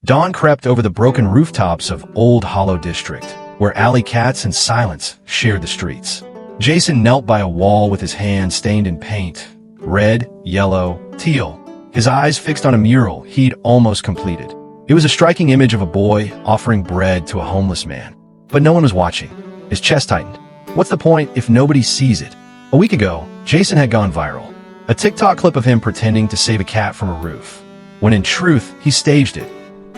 Dawn crept over the broken rooftops of Old Hollow District, where alley cats and silence shared the streets. Jason knelt by a wall with his hands stained in paint, red, yellow, teal, his eyes fixed on a mural he'd almost completed. It was a striking image of a boy offering bread to a homeless man. But no one was watching. His chest tightened. What's the point if nobody sees it? A week ago, Jason had gone viral. A TikTok clip of him pretending to save a cat from a roof, when in truth, he staged it.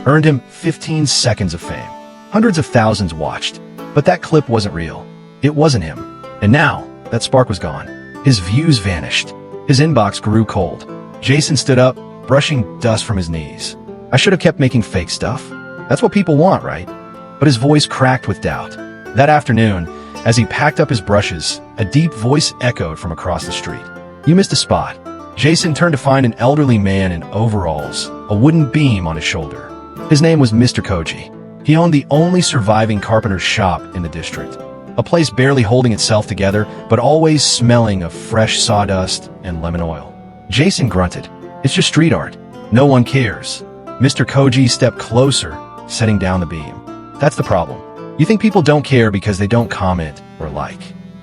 Earned him 15 seconds of fame. Hundreds of thousands watched. But that clip wasn't real. It wasn't him. And now, that spark was gone. His views vanished. His inbox grew cold. Jason stood up, brushing dust from his knees. I should have kept making fake stuff. That's what people want, right? But his voice cracked with doubt. That afternoon, as he packed up his brushes, a deep voice echoed from across the street. You missed a spot. Jason turned to find an elderly man in overalls, a wooden beam on his shoulder. His name was Mr. Koji. He owned the only surviving carpenter's shop in the district. A place barely holding itself together, but always smelling of fresh sawdust and lemon oil. Jason grunted. It's just street art. No one cares. Mr. Koji stepped closer, setting down the beam. That's the problem. You think people don't care because they don't comment or like.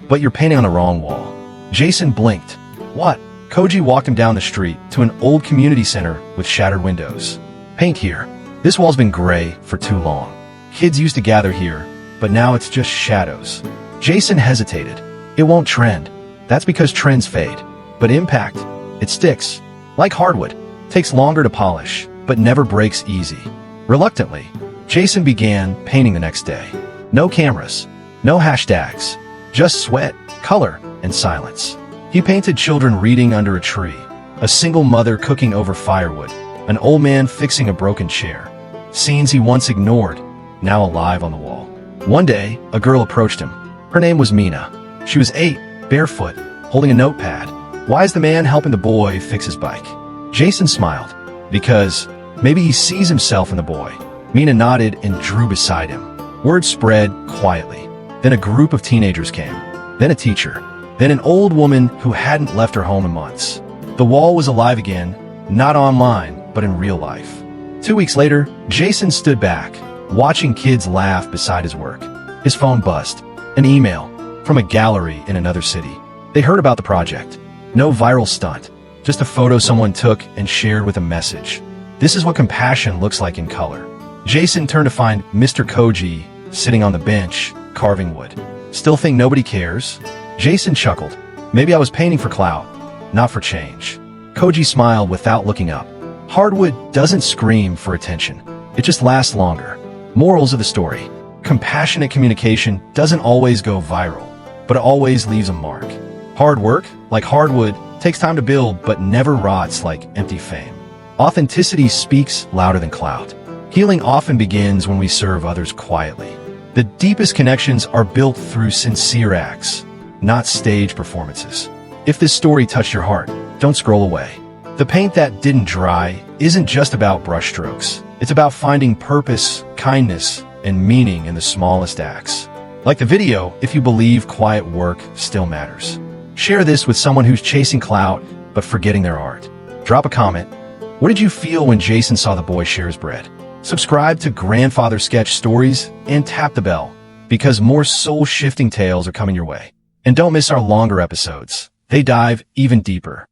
But you're painting on the wrong wall. Jason blinked. What? Koji walked him down the street to an old community center with shattered windows. Paint here. This wall's been gray for too long. Kids used to gather here, but now it's just shadows. Jason hesitated. It won't trend. That's because trends fade. But impact, it sticks. Like hardwood, takes longer to polish, but never breaks easy. Reluctantly, Jason began painting the next day. No cameras, no hashtags, just sweat, color, and silence. He painted children reading under a tree, a single mother cooking over firewood, an old man fixing a broken chair. Scenes he once ignored, now alive on the wall. One day, a girl approached him. Her name was Mina. She was 8, barefoot, holding a notepad. Why is the man helping the boy fix his bike? Jason smiled. Because maybe he sees himself in the boy. Mina nodded and drew beside him. Word spread quietly. Then a group of teenagers came. Then a teacher. Then an old woman who hadn't left her home in months. The wall was alive again, not online, but in real life. 2 weeks later, Jason stood back, watching kids laugh beside his work. His phone buzzed. An email from a gallery in another city. They heard about the project. No viral stunt, just a photo someone took and shared with a message. This is what compassion looks like in color. Jason turned to find Mr. Koji sitting on the bench, carving wood. Still think nobody cares? Jason chuckled. Maybe I was painting for clout, not for change. Koji smiled without looking up. Hardwood doesn't scream for attention. It just lasts longer. Morals of the story. Compassionate communication doesn't always go viral, but it always leaves a mark. Hard work, like hardwood, takes time to build but never rots like empty fame. Authenticity speaks louder than clout. Healing often begins when we serve others quietly. The deepest connections are built through sincere acts, not stage performances. If this story touched your heart, don't scroll away. The paint that didn't dry isn't just about brushstrokes. It's about finding purpose, kindness, and meaning in the smallest acts. Like the video, if you believe quiet work still matters. Share this with someone who's chasing clout but forgetting their art. Drop a comment. What did you feel when Jason saw the boy share his bread? Subscribe to Grandfather Sketch Stories and tap the bell, because more soul-shifting tales are coming your way. And don't miss our longer episodes. They dive even deeper.